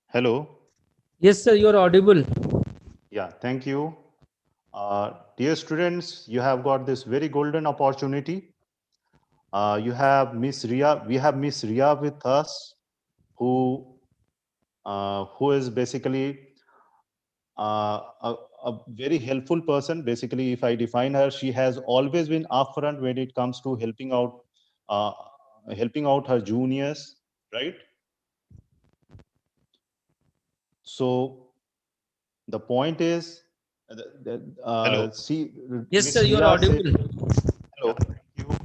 Hello. Yes, sir, you are audible. Yeah, thank you. Dear students, you have got this very golden opportunity. You have Miss Ria. We have Miss Ria with us, who who is basically a very helpful person. Basically, if I define her, she has always been upfront when it comes to uh, helping out her juniors, right? So the point is, Hello. see, Yes, sir, Miss you are Ria said, audible. hello, thank you.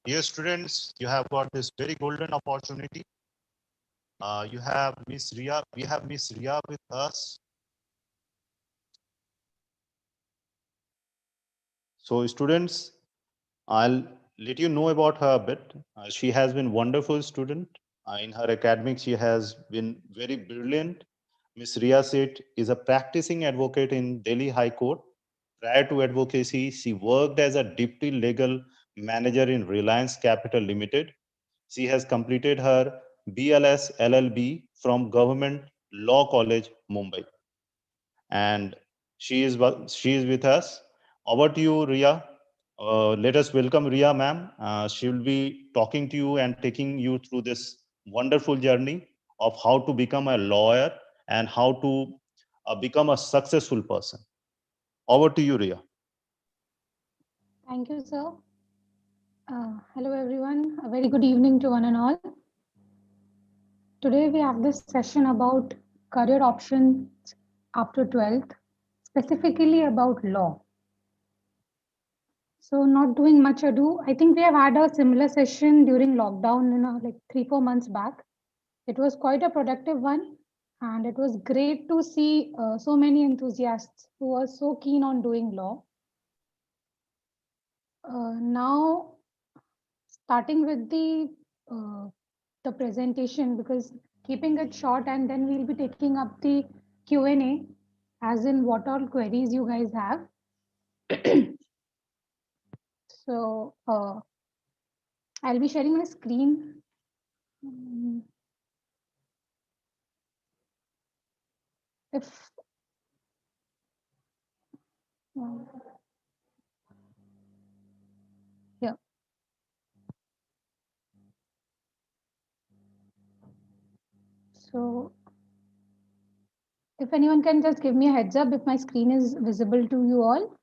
Dear students, you have got this very golden opportunity. You have Miss Ria. We have Miss Ria with us. So, students, I'll let you know about her a bit. She has been wonderful student. In her academics, she has been very brilliant. Miss Ria Seth is a practicing advocate in Delhi High Court. Prior to advocacy, she worked as a deputy legal manager in Reliance Capital Limited. She has completed her BLS LLB from Government Law College, Mumbai, and she is with us. Over to you, Ria. Let us welcome Ria, ma'am. She will be talking to you and taking you through this wonderful journey of how to become a lawyer and how to become a successful person. Over to you, Ria. Thank you, sir. Hello, everyone. A very good evening to one and all. Today, we have this session about career options after 12th, specifically about law. So, not doing much ado, I think we have had a similar session during lockdown, like 3-4 months back. It was quite a productive one, and it was great to see so many enthusiasts who were so keen on doing law. Now, starting with the presentation, because keeping it short, and then we'll be taking up the Q&A, as in what all queries you guys have. So I'll be sharing my screen. If yeah. So if anyone can just give me a heads up if my screen is visible to you all.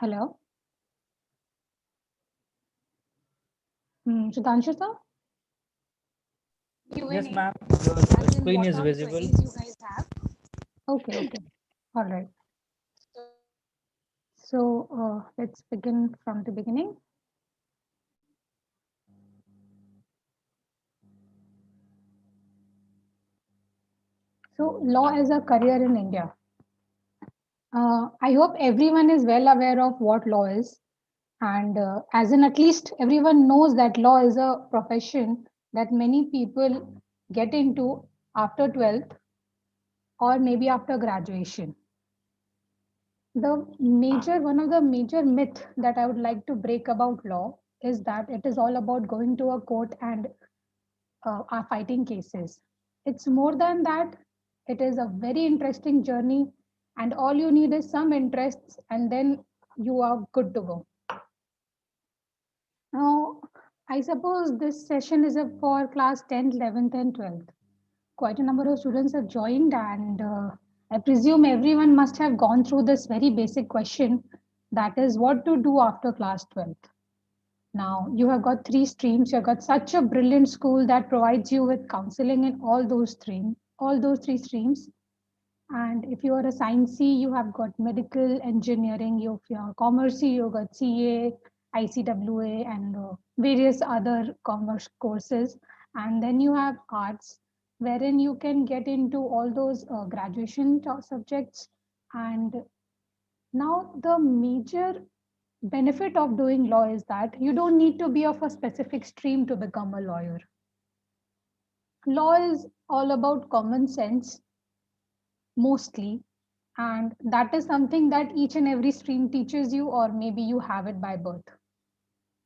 Hello. Sudhanshu sir? Yes, Q&A, ma'am, your as in screen what is all visible. queries you guys have. Okay. All right. So let's begin from the beginning. So law as a career in India. I hope everyone is well aware of what law is. And as in, at least everyone knows that law is a profession that many people get into after 12th or maybe after graduation. One of the major myth that I would like to break about law is that it is all about going to a court and are fighting cases. It's more than that. It is a very interesting journey, and all you need is some interests, and then you are good to go. Now, I suppose this session is for class 10th, 11th, and 12th. Quite a number of students have joined, and I presume everyone must have gone through this very basic question, that is, what to do after class 12th. Now, you have got three streams. You've got such a brilliant school that provides you with counseling in all those three streams. And if you are a science C, you have got medical engineering. If you are commerce, you've got CA, ICWA, and various other commerce courses. And then you have arts, wherein you can get into all those graduation subjects. And now the major benefit of doing law is that you don't need to be of a specific stream to become a lawyer. Law is all about common sense mostly, and that is something that each and every stream teaches you, or maybe you have it by birth.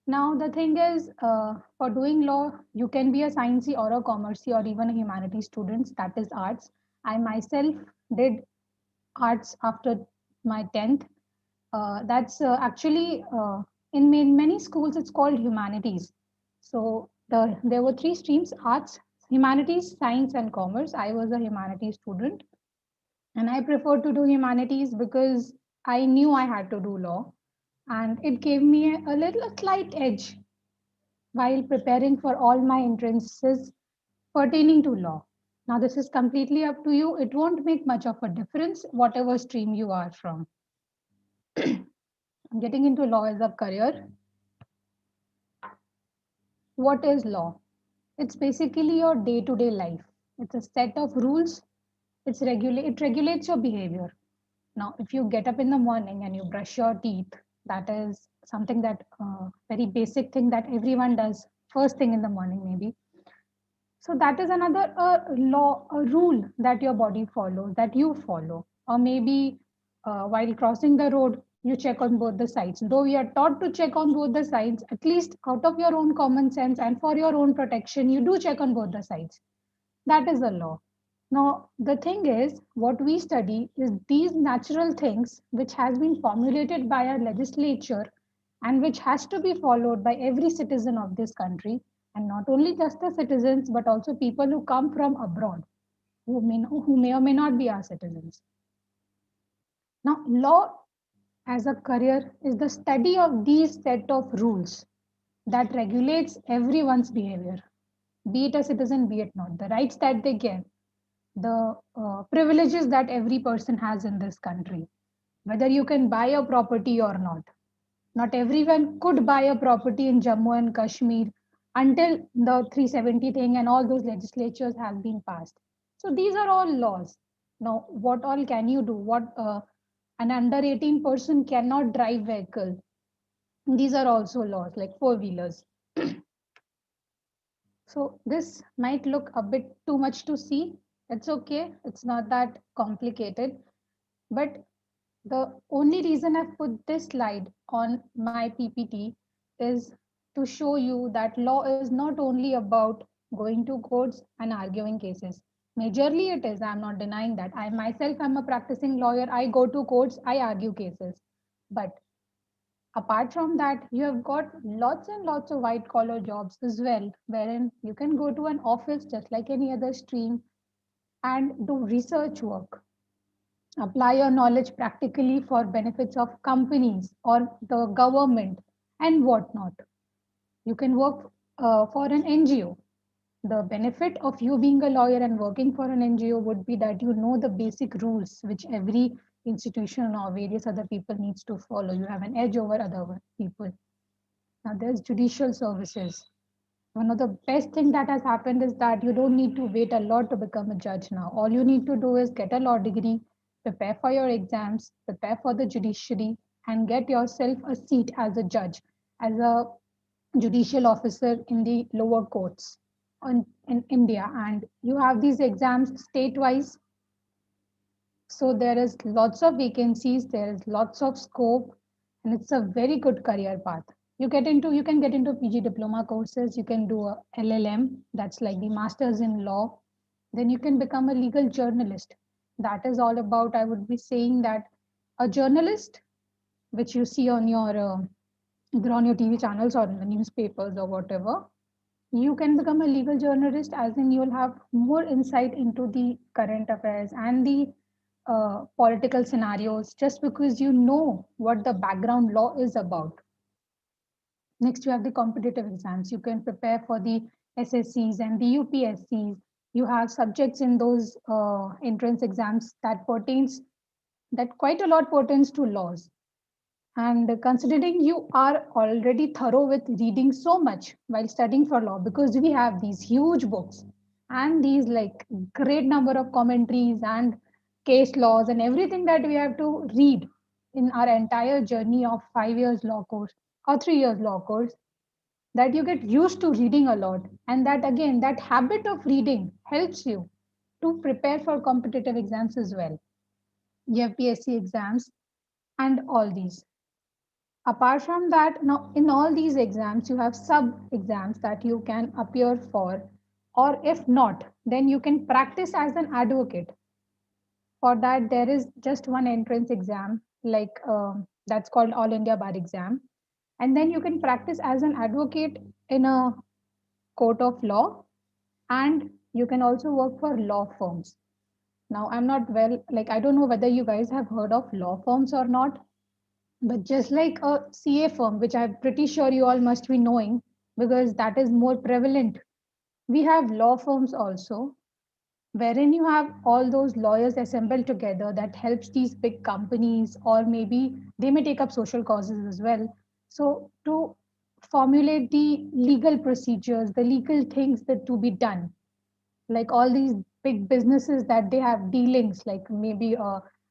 Now, the thing is, for doing law, you can be a sciencey or a commerce or even a humanities student, that is arts. I myself did arts after my 10th. That's actually in many schools, it's called humanities. So there were three streams: arts, humanities, science, and commerce. I was a humanities student, and I preferred to do humanities because I knew I had to do law, and it gave me a slight edge while preparing for all my entrances pertaining to law. Now, this is completely up to you. It won't make much of a difference, whatever stream you are from. Getting into law as a career, what is law? It's basically your day to day life. It's a set of rules. It regulates your behavior. Now, if you get up in the morning and you brush your teeth, that is something that very basic thing that everyone does first thing in the morning, maybe. So that is another law, a rule that your body follows, that you follow. Or maybe while crossing the road, you check on both the sides. Though we are taught to check on both the sides, at least out of your own common sense and for your own protection, you do check on both the sides. That is a law. Now, the thing is, what we study is these natural things which has been formulated by our legislature and which has to be followed by every citizen of this country, and not only just the citizens, but also people who come from abroad, who may or may not be our citizens. Now, law as a career is the study of these set of rules that regulates everyone's behavior, be it a citizen, be it not, the rights that they get, the privileges that every person has in this country, whether you can buy a property or not. Not everyone could buy a property in Jammu and Kashmir until the 370 thing and all those legislatures have been passed. So these are all laws. Now, what all can you do? What an under 18 person cannot drive vehicle. These are also laws like four wheelers. So this might look a bit too much to see. It's okay. It's not that complicated. But the only reason I've put this slide on my PPT is to show you that law is not only about going to courts and arguing cases. Majorly it is, I'm not denying that. I myself am a practicing lawyer. I go to courts, I argue cases. But apart from that, you have got lots and lots of white collar jobs as well, wherein you can go to an office just like any other stream and do research work, apply your knowledge practically for benefits of companies or the government and whatnot. You can work for an NGO. The benefit of you being a lawyer and working for an NGO would be that you know the basic rules which every institution or various other people needs to follow. You have an edge over other people. Now there's judicial services. One of the best thing that has happened is that you don't need to wait a lot to become a judge now. All you need to do is get a law degree, prepare for your exams, prepare for the judiciary, and get yourself a seat as a judge, as a judicial officer in the lower courts in India. And you have these exams state-wise, so there is lots of vacancies, there is lots of scope, and it's a very good career path. You can get into PG diploma courses, you can do a LLM, that's like the masters in law. Then you can become a legal journalist. That is all about, I would be saying that a journalist, which you see on your either on your TV channels or in the newspapers or whatever, you can become a legal journalist, as in you'll have more insight into the current affairs and the political scenarios just because you know what the background law is about. Next, you have the competitive exams. You can prepare for the SSCs and the UPSCs. You have subjects in those entrance exams that quite a lot pertains to laws. And considering you are already thorough with reading so much while studying for law, because we have these huge books and these like great number of commentaries and case laws and everything that we have to read in our entire journey of 5 years law course or 3 years law course, that you get used to reading a lot. And that again, that habit of reading helps you to prepare for competitive exams as well. You have PSC exams and all these. Apart from that, now in all these exams, you have sub exams that you can appear for, or if not, then you can practice as an advocate. For that, there is just one entrance exam, like that's called All India Bar exam. And then you can practice as an advocate in a court of law, and you can also work for law firms. Now, I'm not well, like, I don't know whether you guys have heard of law firms or not, but just like a CA firm, which I'm pretty sure you all must be knowing because that is more prevalent, we have law firms also, wherein you have all those lawyers assembled together that helps these big companies, or maybe they may take up social causes as well. So to formulate the legal procedures, the legal things that to be done, like all these big businesses that they have dealings, like maybe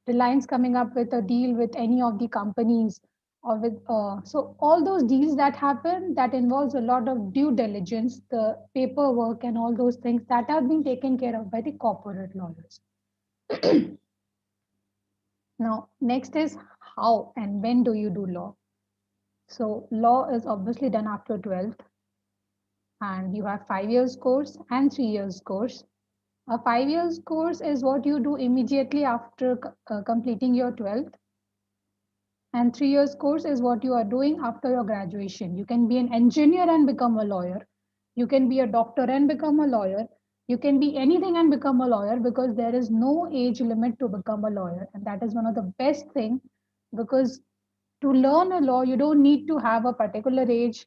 Reliance coming up with a deal with any of the companies, or with so all those deals that happen, that involves a lot of due diligence, the paperwork and all those things that are being taken care of by the corporate lawyers. Now next is, how and when do you do law? So law is obviously done after 12th, and you have 5 years course and 3 years course. A 5 years course is what you do immediately after completing your 12th, and 3 years course is what you are doing after your graduation. You can be an engineer and become a lawyer. You can be a doctor and become a lawyer. You can be anything and become a lawyer, because there is no age limit to become a lawyer. And that is one of the best thing, because to learn a law, you don't need to have a particular age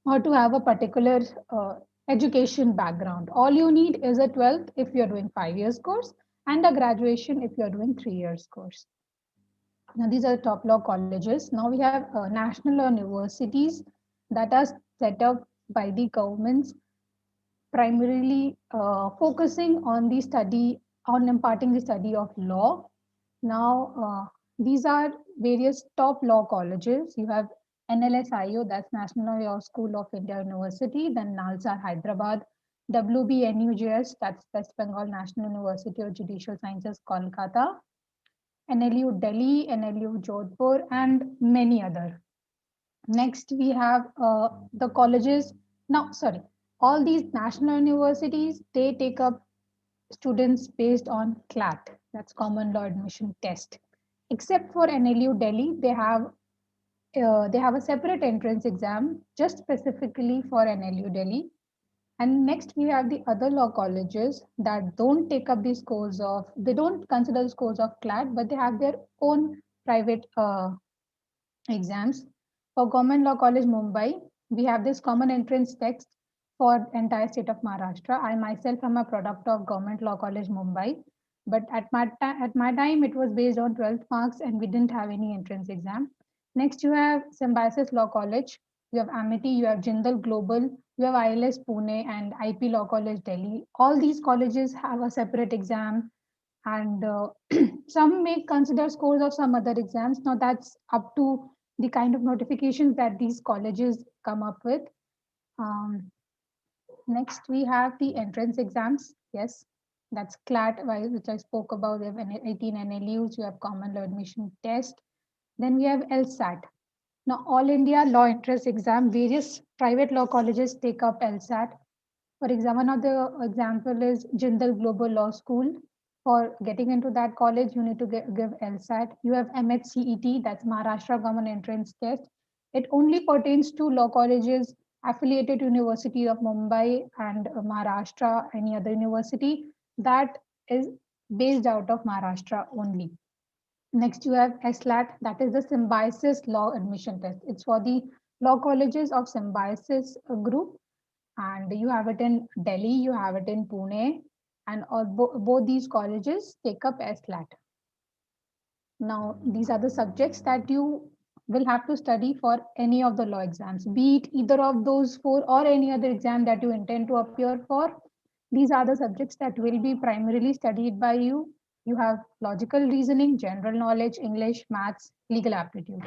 or to have a particular education background. All you need is a 12th if you're doing 5 years course, and a graduation if you're doing 3 years course. Now these are the top law colleges. Now we have national law universities that are set up by the governments, primarily focusing on the study, on imparting the study of law. Now, these are various top law colleges. You have NLSIO, that's National Law School of India University, then NALSA Hyderabad, WBNUJS, that's West Bengal National University of Judicial Sciences, Kolkata, NLU Delhi, NLU Jodhpur, and many other. Next, we have the colleges. Now, sorry, all these national universities, they take up students based on CLAT, that's Common Law Admission Test. Except for NLU Delhi, they have a separate entrance exam just specifically for NLU Delhi. And next we have the other law colleges that don't take up the scores of, they don't consider the scores of CLAT, but they have their own private exams. For Government Law College Mumbai, we have this common entrance text for entire state of Maharashtra. I myself am a product of Government Law College Mumbai, but at my time it was based on 12th marks and we didn't have any entrance exam. Next you have Symbiosis Law College, you have Amity, you have Jindal Global, you have ILS Pune and IP Law College Delhi. All these colleges have a separate exam, and some may consider scores of some other exams. Now that's up to the kind of notifications that these colleges come up with. Um, Next, we have the entrance exams. Yes, that's CLAT, which I spoke about. We have 18 NLUs, you have Common Law Admission Test. Then we have LSAT. Now, All India Law Entrance Exam, various private law colleges take up LSAT. For example, one of the example is Jindal Global Law School. For getting into that college, you need to give LSAT. You have MHCET, that's Maharashtra Common Entrance Test. It only pertains to law colleges affiliated to University of Mumbai and Maharashtra, any other university that is based out of Maharashtra only. Next, you have SLAT, that is the Symbiosis Law Admission Test. It's for the law colleges of Symbiosis group, and you have it in Delhi, you have it in Pune, and both these colleges take up SLAT. Now, these are the subjects that you will have to study for any of the law exams, be it either of those four or any other exam that you intend to appear for. These are the subjects that will be primarily studied by you. You have logical reasoning, general knowledge, English, maths, legal aptitude.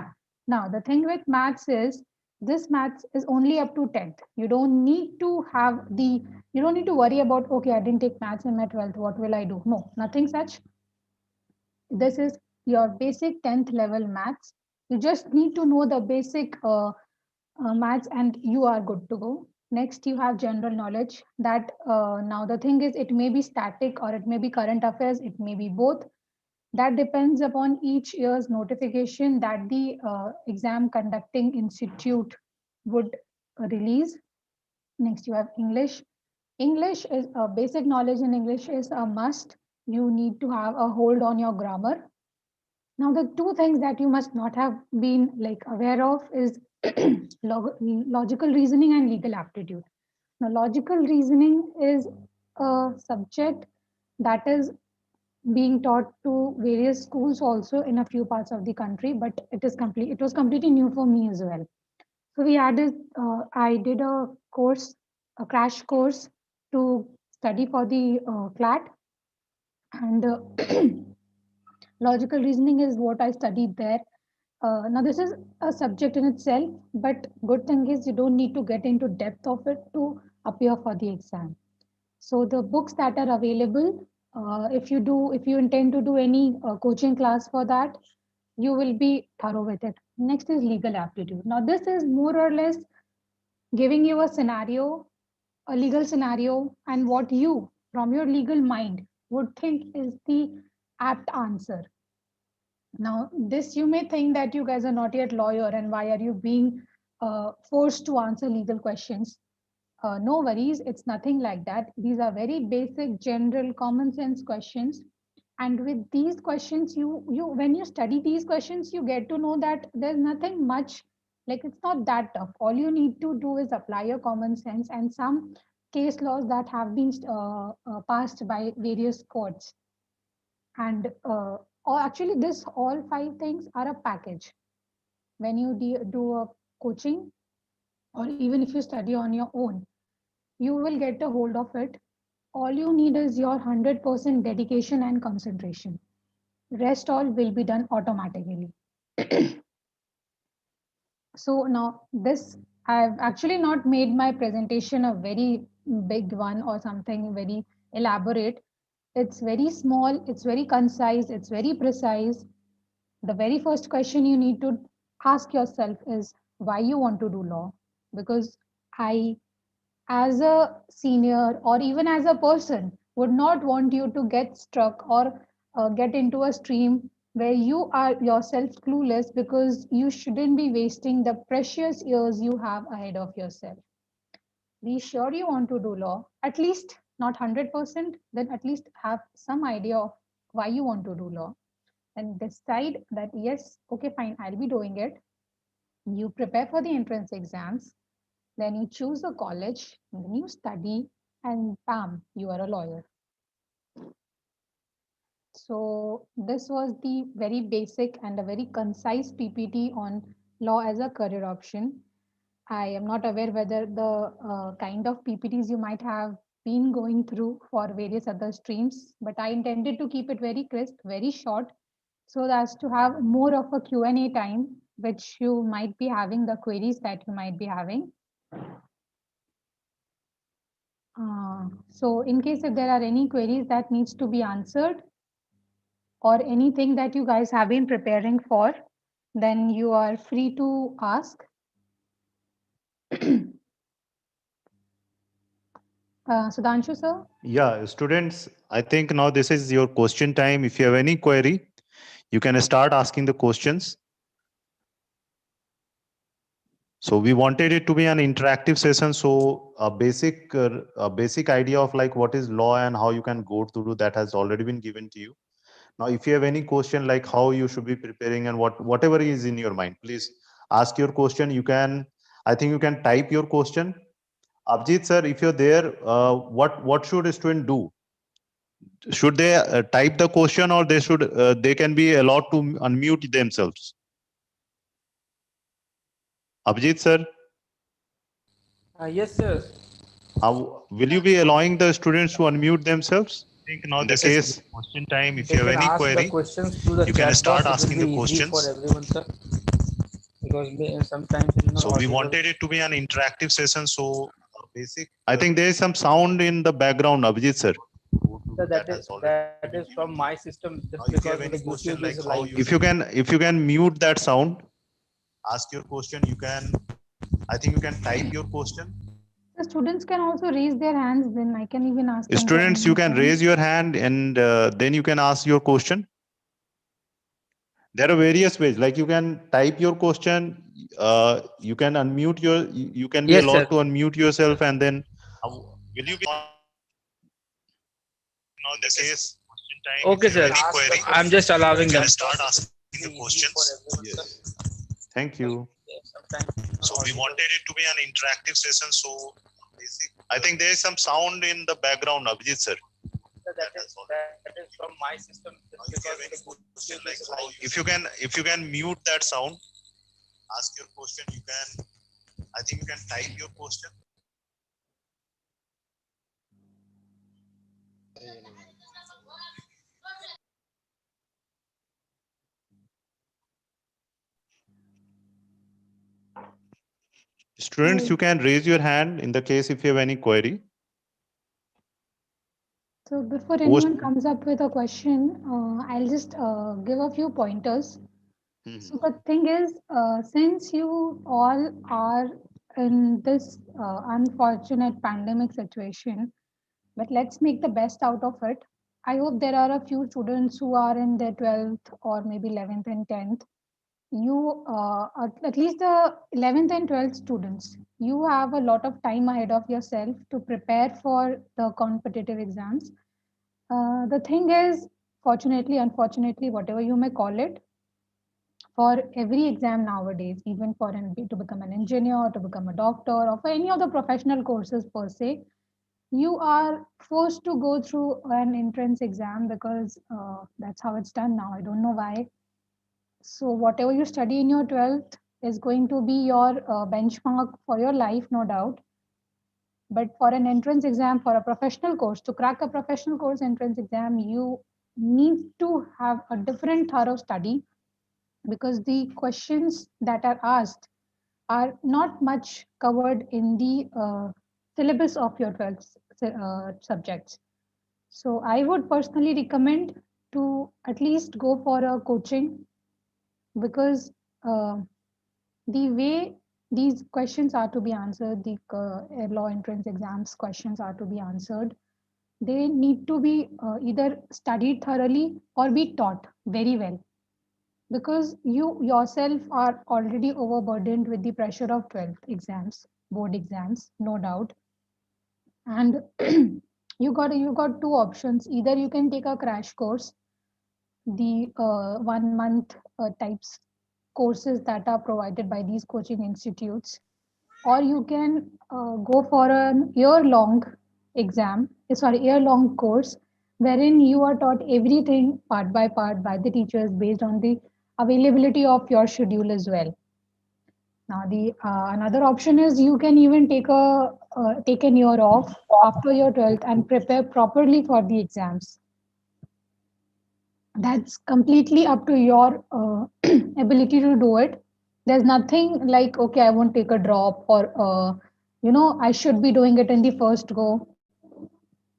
Now, the thing with maths is this maths is only up to 10th. You don't need to you don't need to worry about, okay, I didn't take maths in my 12th, what will I do? No, nothing such. This is your basic 10th level maths. You just need to know the basic maths and you are good to go. Next, you have general knowledge that now the thing is, it may be static or it may be current affairs, it may be both. That depends upon each year's notification that the exam conducting institute would release. Next, you have English. English is a basic knowledge in English is a must. You need to have a hold on your grammar. Now, the two things that you must not have been like aware of is logical reasoning and legal aptitude. Now, logical reasoning is a subject that is being taught to various schools also in a few parts of the country, but it was completely new for me as well. So I did a course, a crash course to study for the CLAT, and logical reasoning is what I studied there. Now this is a subject in itself, but good thing is you don't need to get into depth of it to appear for the exam. So the books that are available, if you intend to do any coaching class for that, you will be thorough with it. Next is legal aptitude. Now this is more or less giving you a scenario, a legal scenario, and what you, from your legal mind, would think is the apt answer. Now, this you may think that you guys are not yet lawyer, and why are you being forced to answer legal questions? No worries, it's nothing like that. These are very basic, general, common sense questions. And with these questions, you when you study these questions, you get to know that there's nothing much, like it's not that tough. All you need to do is apply your common sense and some case laws that have been passed by various courts. And or actually, this all five things are a package. When you do a coaching, or even if you study on your own, you will get a hold of it. All you need is your 100% dedication and concentration. Rest all will be done automatically. So now this, I've actually not made my presentation a very big one or something very elaborate. It's very small, it's very concise, it's very precise. The very first question you need to ask yourself is why you want to do law. Because I, as a senior or even as a person, would not want you to get struck or get into a stream where you are yourself clueless, because you shouldn't be wasting the precious years you have ahead of yourself. Be sure you want to do law, at least not 100%, then at least have some idea of why you want to do law, and decide that yes, okay, fine, I'll be doing it. You prepare for the entrance exams, then you choose a college, then you study, and bam, you are a lawyer. So this was the very basic and a very concise PPT on law as a career option. I am not aware whether the kind of PPTs you might have been going through for various other streams, but I intended to keep it very crisp, very short, so as to have more of a Q&A time, which you might be having, the queries that you might be having. So in case if there are any queries that needs to be answered or anything that you guys have been preparing for, then you are free to ask. Sudhanshu sir? Yeah, students, I think now this is your question time. If you have any query, you can start asking the questions. So we wanted it to be an interactive session. So a basic idea of like what is law and how you can go through that has already been given to you. Now, if you have any question like how you should be preparing and whatever is in your mind, please ask your question. You can, I think you can type your question. Abjit sir, if you're there, what should a student do? Should they type the question, or they can be allowed to unmute themselves? Abjit sir, Yes, sir. will you be allowing the students to unmute themselves? I think now this is question time. If They you have can any ask the query, questions through the you can chat start box. It will asking the be easy for questions. everyone, sir. Because sometimes it is not So we audible. wanted it to be an interactive session. So basic. I think there is some sound in the background, Abhijit sir. So that is from my system, just Now, if because you have the any YouTube question is like how live. if you can mute that sound. ask your question. You can, I think you can type your question. The students can also raise their hands, then I can even ask them to Students, you unmute can them. raise your hand and then you can ask your question. There are various ways, like you can type your question, you can unmute your, you can be Yes, sir. allowed to unmute yourself, and then will you be now the case question time? Okay, If you sir. have any query, I'm just allowing you them. can start asking the questions. Yes. Thank you. So we wanted it to be an interactive session. So I think there is some sound in the background, Abhijit sir. That is from my system. If you can mute that sound, ask your question. You can, I think you can type your question. Students, you can raise your hand in the case if you have any query. So before Post. anyone comes up with a question, I'll just give a few pointers. So the thing is, since you all are in this unfortunate pandemic situation, but let's make the best out of it. I hope there are a few students who are in their 12th or maybe 11th and 10th. You, at least the 11th and 12th students, you have a lot of time ahead of yourself to prepare for the competitive exams. The thing is, fortunately, unfortunately, whatever you may call it, for every exam nowadays, even for to become an engineer, to become a doctor, or for any of the professional courses per se, you are forced to go through an entrance exam because that's how it's done now. I don't know why. So whatever you study in your 12th is going to be your benchmark for your life, no doubt. But for an entrance exam, for a professional course, to crack a professional course entrance exam, you need to have a different thorough study because the questions that are asked are not much covered in the syllabus of your 12th subjects. So I would personally recommend to at least go for a coaching because the way these questions are to be answered, the law entrance exams questions are to be answered, they need to be either studied thoroughly or be taught very well because you yourself are already overburdened with the pressure of 12th exams, board exams, no doubt. And you got two options. Either you can take a crash course, the 1 month types courses that are provided by these coaching institutes, or you can go for an year long course wherein you are taught everything part by part by the teachers based on the availability of your schedule as well. Now the another option is you can even take an year off after your 12th and prepare properly for the exams. That's completely up to your ability to do it. There's nothing like, okay, I won't take a drop or, I should be doing it in the first go.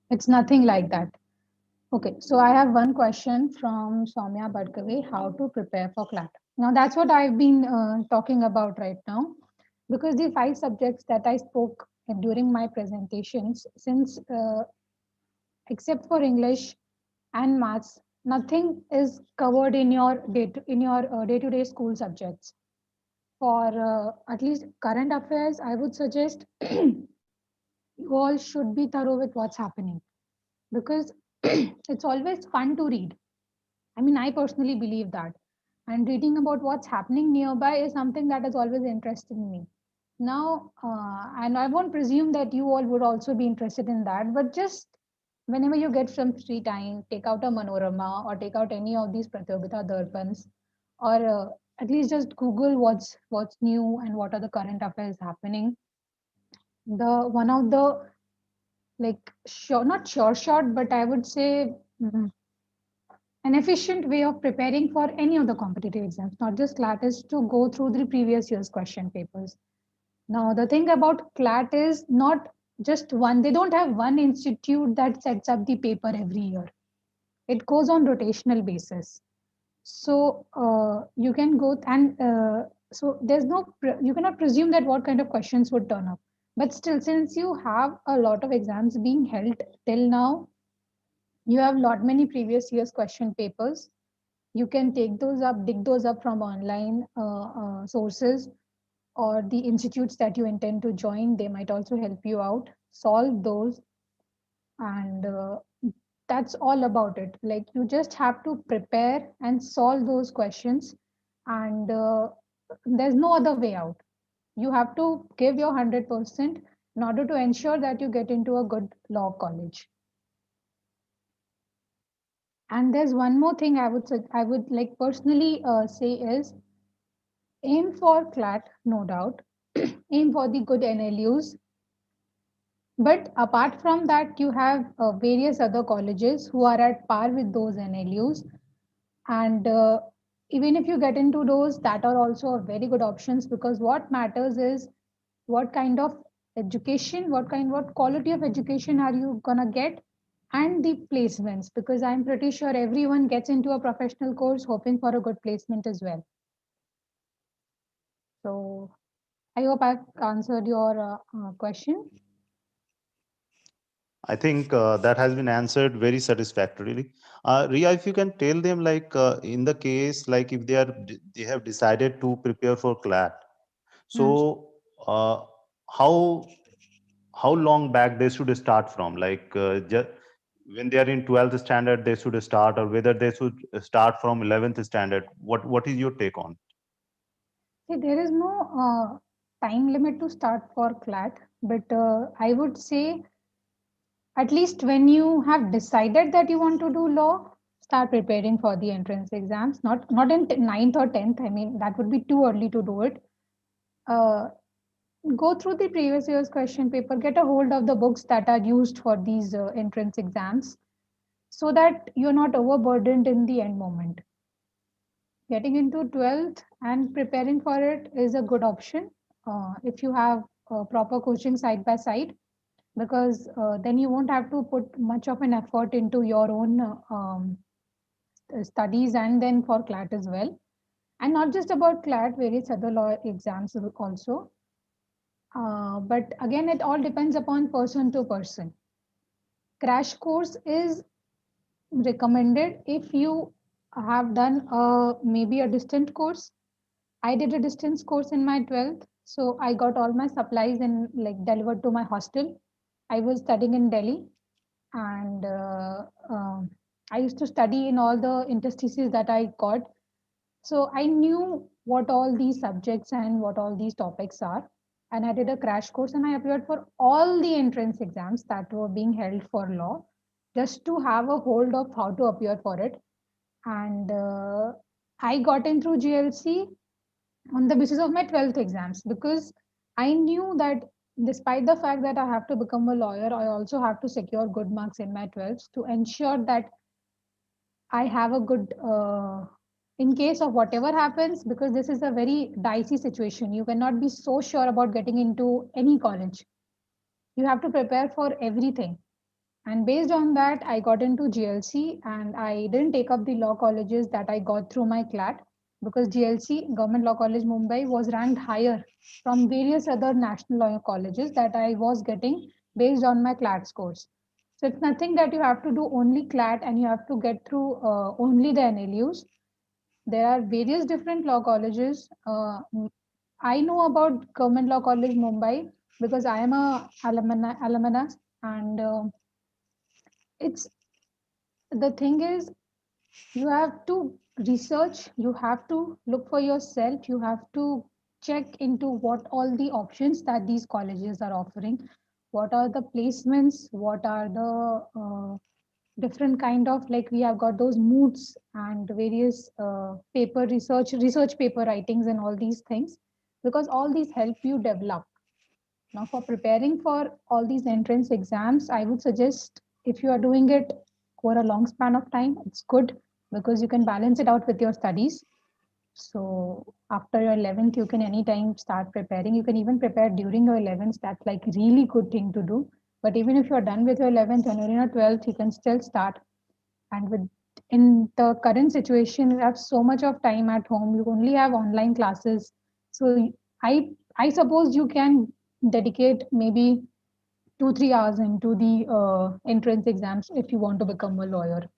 It's nothing like that. Okay, so I have one question from Soumya Badkave, how to prepare for CLAT. Now that's what I've been talking about right now because the 5 subjects that I spoke during my presentations, since except for English and maths, nothing is covered in your day-to-day school subjects. For at least current affairs, I would suggest you all should be thorough with what's happening because it's always fun to read. I mean, I personally believe that. And reading about what's happening nearby is something that has always interested me. Now, and I won't presume that you all would also be interested in that, but just whenever you get some free time, take out a Manorama or take out any of these Pratyogita Darpans, or at least just Google what's new and what are the current affairs happening. The one of the like sure not sure shot, but I would say an efficient way of preparing for any of the competitive exams, not just CLAT, is to go through the previous year's question papers. Now, the thing about CLAT is not just one, they don't have one institute that sets up the paper every year. It goes on rotational basis. So you can go and So there's no, you cannot presume that what kind of questions would turn up. But still, since you have a lot of exams being held till now, you have lot many previous years question papers. You can take those up, dig those up from online sources, or the institutes that you intend to join. They might also help you out, solve those, and that's all about it. Like, you just have to prepare and solve those questions, and there's no other way out. You have to give your 100% in order to ensure that you get into a good law college. And there's one more thing I would like personally say is, aim for CLAT, no doubt. Aim for the good NLUs. But apart from that, you have various other colleges who are at par with those NLUs. And even if you get into those, that are also very good options, because what matters is what kind of education, what quality of education are you gonna get, and the placements, because I'm pretty sure everyone gets into a professional course hoping for a good placement as well. So I hope I've answered your question. I think that has been answered very satisfactorily. Ria, if you can tell them, like in the case, like if they have decided to prepare for CLAT, Hmm. so how long back they should start from? Like when they are in 12th standard, they should start, or whether they should start from 11th standard. What is your take on? See, there is no time limit to start for CLAT, but I would say, at least when you have decided that you want to do law, start preparing for the entrance exams. Not in ninth or 10th. I mean, that would be too early to do it. Uh, Go through the previous year's question paper, get a hold of the books that are used for these entrance exams, so that you're not overburdened in the end moment. Getting into 12th and preparing for it is a good option if you have proper coaching side by side, because then you won't have to put much of an effort into your own studies, and then for CLAT as well. And not just about CLAT, various other law exams also. But again, it all depends upon person to person. Crash course is recommended if you have done maybe a distant course. I did a distance course in my 12th, so I got all my supplies and like delivered to my hostel. I was studying in Delhi, and I used to study in all the interstices that I got. So I knew what all these subjects and what all these topics are. And I did a crash course, and I appeared for all the entrance exams that were being held for law, just to have a hold of how to appear for it. And I got in through GLC on the basis of my 12th exams, because I knew that despite the fact that I have to become a lawyer, I also have to secure good marks in my 12th to ensure that I have a good, in case of whatever happens, because this is a very dicey situation. You cannot be so sure about getting into any college. You have to prepare for everything. And based on that, I got into GLC, and I didn't take up the law colleges that I got through my CLAT, because GLC, Government Law College Mumbai, was ranked higher from various other national law colleges that I was getting based on my CLAT scores. So it's nothing that you have to do only CLAT and you have to get through only the NLUs. There are various different law colleges. I know about Government Law College Mumbai because I am a alumnus, and it's, the thing is, you have to research, you have to look for yourself, you have to check into what all the options that these colleges are offering, what are the placements, what are the different kind of, like, we have got those moods and various paper research paper writings and all these things, because all these help you develop. Now, for preparing for all these entrance exams, I would suggest, if you are doing it over a long span of time, it's good, because you can balance it out with your studies. So after your 11th, you can anytime start preparing. You can even prepare during your 11th. That's like really good thing to do. But even if you're done with your 11th and you're in your 12th, you can still start. And with, in the current situation, you have so much of time at home. You only have online classes. So I suppose you can dedicate maybe 2 3 hours into the entrance exams if you want to become a lawyer.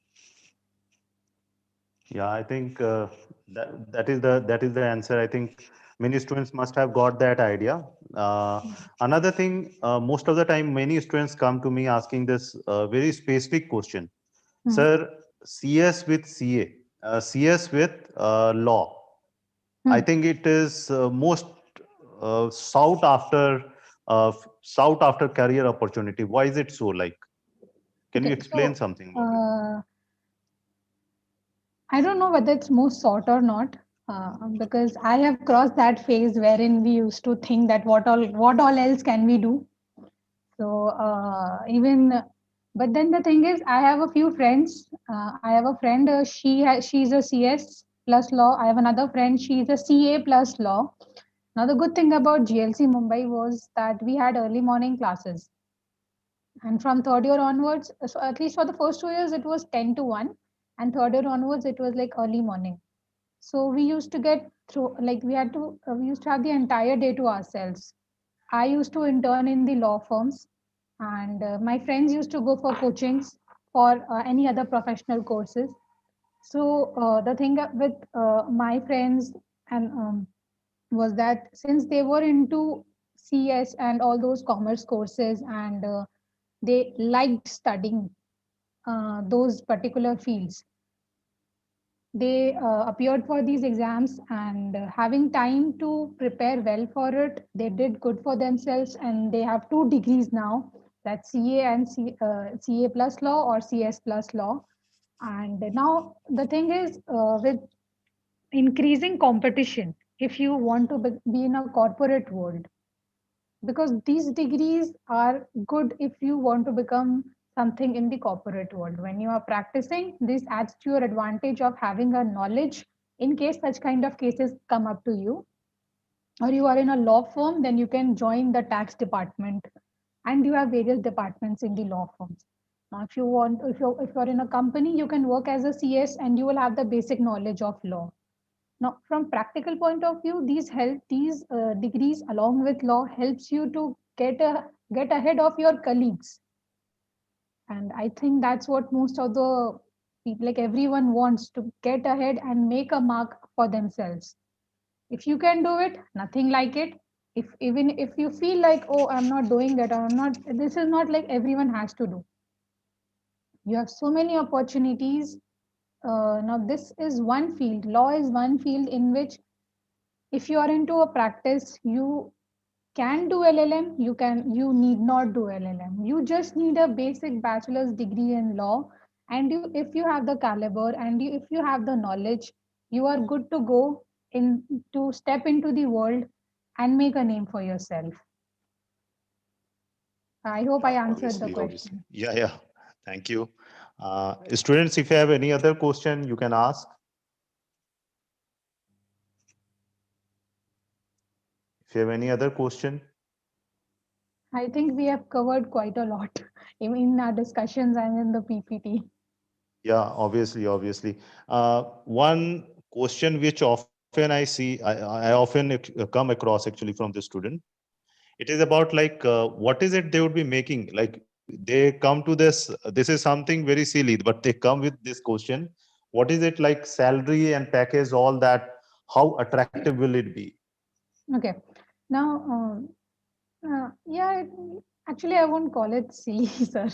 Yeah, I think that is the answer. I think many students must have got that idea. Another thing, most of the time, many students come to me asking this very specific question, Hmm. sir. CS with CA, CS with law. I Hmm. think it is most sought after career opportunity. Why is it so? Like, can you Okay, explain so something about it? uh, I don't know whether it's more sought or not, because I have crossed that phase wherein we used to think that what all else can we do. So even, but then the thing is, I have a few friends. I have a friend. She's a CS plus law. I have another friend. She's a CA plus law. Now the good thing about GLC Mumbai was that we had early morning classes, and from third year onwards, so at least for the first 2 years, it was 10 to 1, and third year onwards, it was like early morning. So we used to get through, like we used to have the entire day to ourselves. I used to intern in the law firms, and my friends used to go for coachings for any other professional courses. So the thing with my friends and was that since they were into CS and all those commerce courses, and they liked studying those particular fields, they appeared for these exams, and having time to prepare well for it, they did good for themselves, and they have 2 degrees now, that's CA and CA plus law or CS plus law. And now the thing is, with increasing competition, if you want to be in a corporate world, because these degrees are good if you want to become something in the corporate world. When you are practicing, this adds to your advantage of having a knowledge in case such kind of cases come up to you. Or you are in a law firm, then you can join the tax department, and you have various departments in the law firms. Now if you're in a company, you can work as a CS and you will have the basic knowledge of law. Now, from practical point of view, these degrees along with law helps you to get ahead of your colleagues, and I think that's what most of the people, like everyone, wants to get ahead and make a mark for themselves. If you can do it, nothing like it. If even if you feel like, oh, I'm not doing it, or I'm not, this is not like everyone has to do. You have so many opportunities. Now, this is one field. Law is one field in which if you are into a practice, you can do LLM, you need not do LLM. You just need a basic bachelor's degree in law, and if you have the caliber and if you have the knowledge, you are good to go in to step into the world and make a name for yourself. I hope I Yeah, answered the obviously, obviously. question. Yeah, yeah. Thank you. Students, if you have any other question, you can ask. If you have any other question, I think we have covered quite a lot in our discussions and in the PPT. yeah, obviously, obviously. One question which often I see, I often come across actually from the student. It is about like, what is it they would be making? Like they come to this is something very silly, but they come with this question. What is it like salary and package, all that? How attractive will it be? Okay. Now, yeah, actually, I won't call it silly, sir.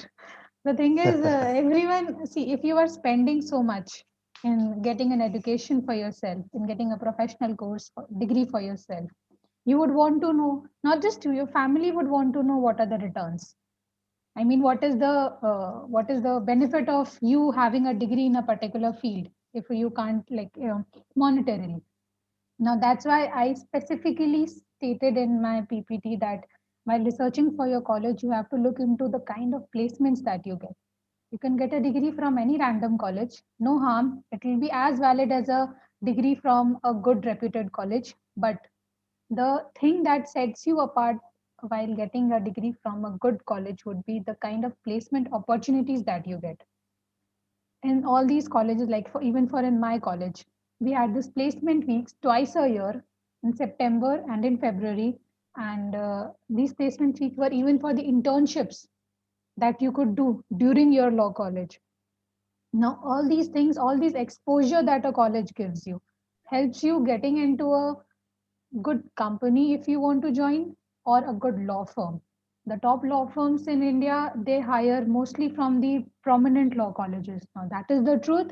The thing is, everyone, see, if you are spending so much in getting an education for yourself, in getting a professional degree for yourself, you would want to know, not just you, your family would want to know what are the returns. I mean, what is the benefit of you having a degree in a particular field if you can't, like, monetarily. Now, that's why I specifically stated in my PPT that while researching for your college, you have to look into the kind of placements that you get. You can get a degree from any random college, no harm. It will be as valid as a degree from a good reputed college. But the thing that sets you apart while getting a degree from a good college would be the kind of placement opportunities that you get in all these colleges. Like, for even for in my college, we had this placement weeks twice a year, in September and in February. And these placement fees were even for the internships that you could do during your law college. Now, all these things, all these exposure that a college gives you, helps you getting into a good company if you want to join, or a good law firm. The top law firms in India, they hire mostly from the prominent law colleges. Now, that is the truth.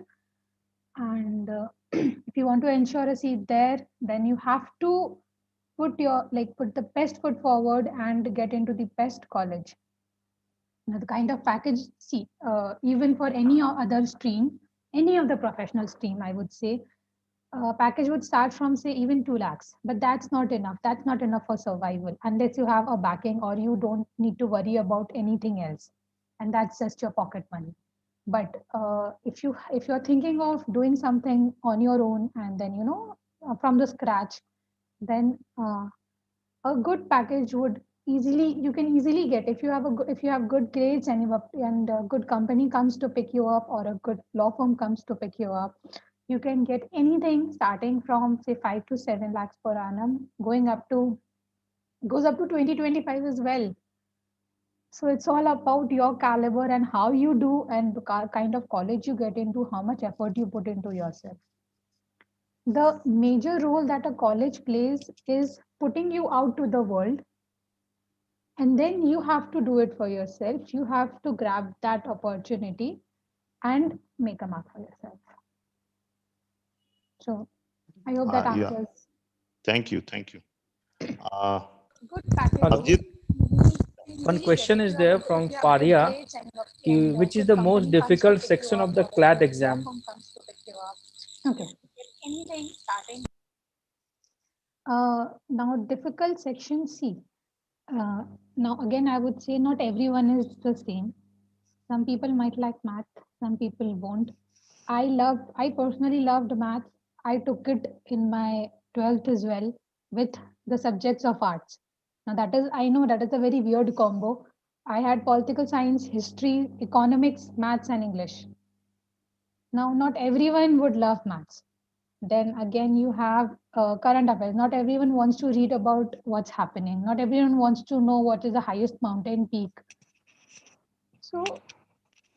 And if you want to ensure a seat there, then you have to put the best foot forward and get into the best college. Now, the kind of package, see, even for any other stream, any of the professional stream, I would say, package would start from say even 2 lakhs, but that's not enough. That's not enough for survival unless you have a backing or you don't need to worry about anything else, and that's just your pocket money. But if you're thinking of doing something on your own and then from the scratch, then a good package would easily you can easily get if you have if you have good grades and a good company comes to pick you up, or a good law firm comes to pick you up. You can get anything starting from say 5 to 7 lakhs per annum, going up to goes up to 2025 as well. So it's all about your caliber and how you do and the kind of college you get into, how much effort you put into yourself. The major role that a college plays is putting you out to the world, and then you have to do it for yourself. You have to grab that opportunity and make a mark for yourself. So I hope that Yeah. answers. Thank you. Thank you. Uh, Good package. Hello. Abhijit, One question is there from Faria, which is the most difficult section of the CLAT exam? Okay. Now difficult section C. Now again, I would say not everyone is the same. Some people might like math, some people won't. I personally loved math. I took it in my 12th as well with the subjects of arts. Now I know that is a very weird combo. I had political science, history, economics, maths, and English. Now, not everyone would love maths. Then again, you have current affairs. Not everyone wants to read about what's happening. Not everyone wants to know what is the highest mountain peak. So,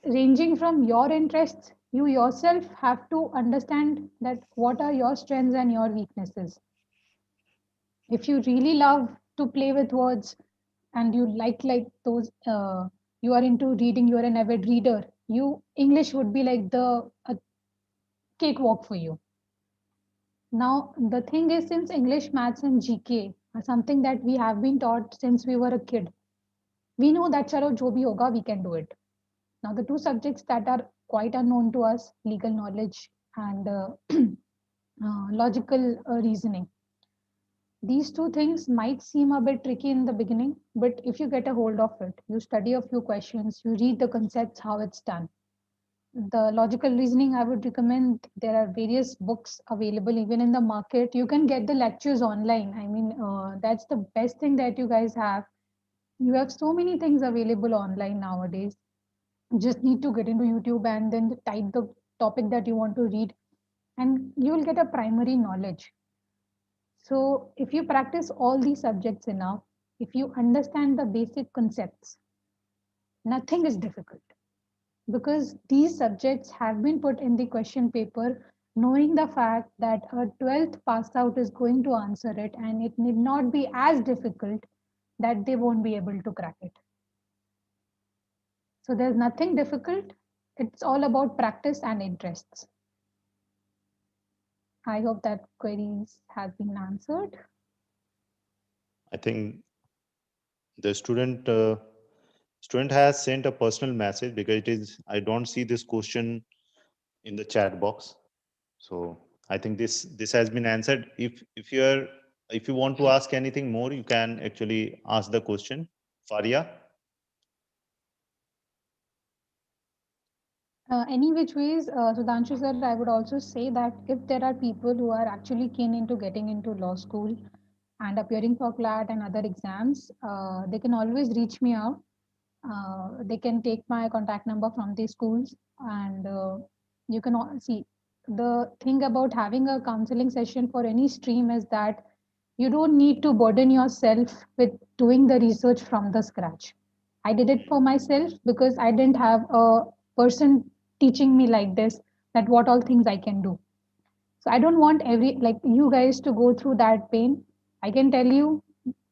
ranging from your interests, you yourself have to understand that what are your strengths and your weaknesses. If you really love to play with words and you like those, you are into reading, you are an avid reader, you English would be like the a cakewalk for you. Now, the thing is, since English, maths, and GK are something that we have been taught since we were a kid, we know that chalo jo bhi hoga, we can do it. Now, the two subjects that are quite unknown to us, legal knowledge and logical reasoning. These two things might seem a bit tricky in the beginning, but if you get a hold of it, you study a few questions, you read the concepts, how it's done. The logical reasoning, I would recommend, there are various books available even in the market. You can get the lectures online. I mean, that's the best thing that you guys have. You have so many things available online nowadays. You just need to get into YouTube and then type the topic that you want to read, and you will get a primary knowledge. So if you practice all these subjects enough, if you understand the basic concepts, nothing is difficult, because these subjects have been put in the question paper knowing the fact that a 12th pass out is going to answer it, and it need not be as difficult that they won't be able to crack it. So there's nothing difficult. It's all about practice and interests. I hope that queries have been answered. I think the student has sent a personal message, because it is I don't see this question in the chat box. So I think this has been answered. If you want to ask anything more, you can actually ask the question. Faria. Any which ways, Sudhanshu sir, I would also say that if there are people who are actually keen into getting into law school and appearing for CLAT and other exams, they can always reach me out. They can take my contact number from the schools, and you can all see the thing about having a counseling session for any stream is that You don't need to burden yourself with doing the research from the scratch. I did it for myself because I didn't have a person teaching me like this, that what all things I can do. So I don't want every like you guys to go through that pain. I can tell you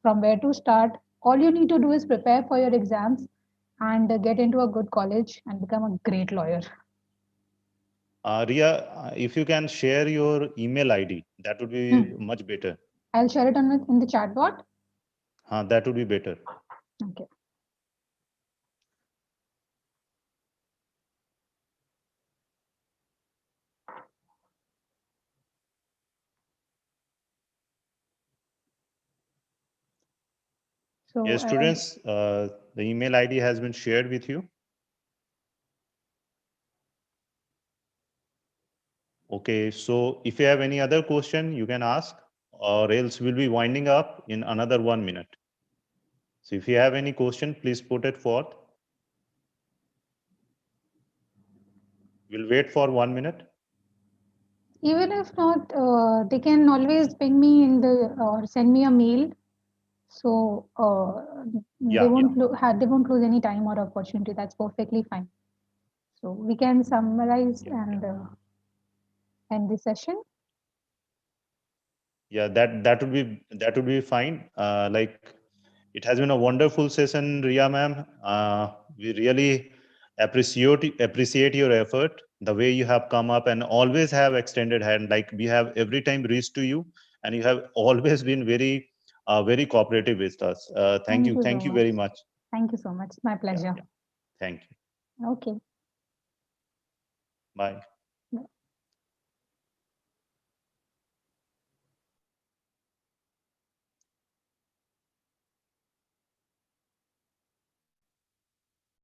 from where to start. All you need to do is prepare for your exams and get into a good college and become a great lawyer. Ria, if you can share your email ID, that would be much better. I'll share it in the chat board. That would be better. Okay. So Yes, students, the email ID has been shared with you. Okay, so if you have any other question, you can ask, or else we'll be winding up in another 1 minute. So if you have any question, please put it forth. We'll wait for 1 minute. even if not, they can always ping me in the or send me a mail. So Yeah. they won't lose any time or opportunity. That's perfectly fine. So we can summarize and end the session. Yeah, that would be fine. Like, it has been a wonderful session, Ria ma'am. We really appreciate your effort, the way you have come up and always have extended hand. Like, we have every time reached to you, and you have always been very cooperative with us. Thank you, Thank you so thank you much. very much. Thank you so much. My Yeah, pleasure. yeah. Thank you. Okay. Bye.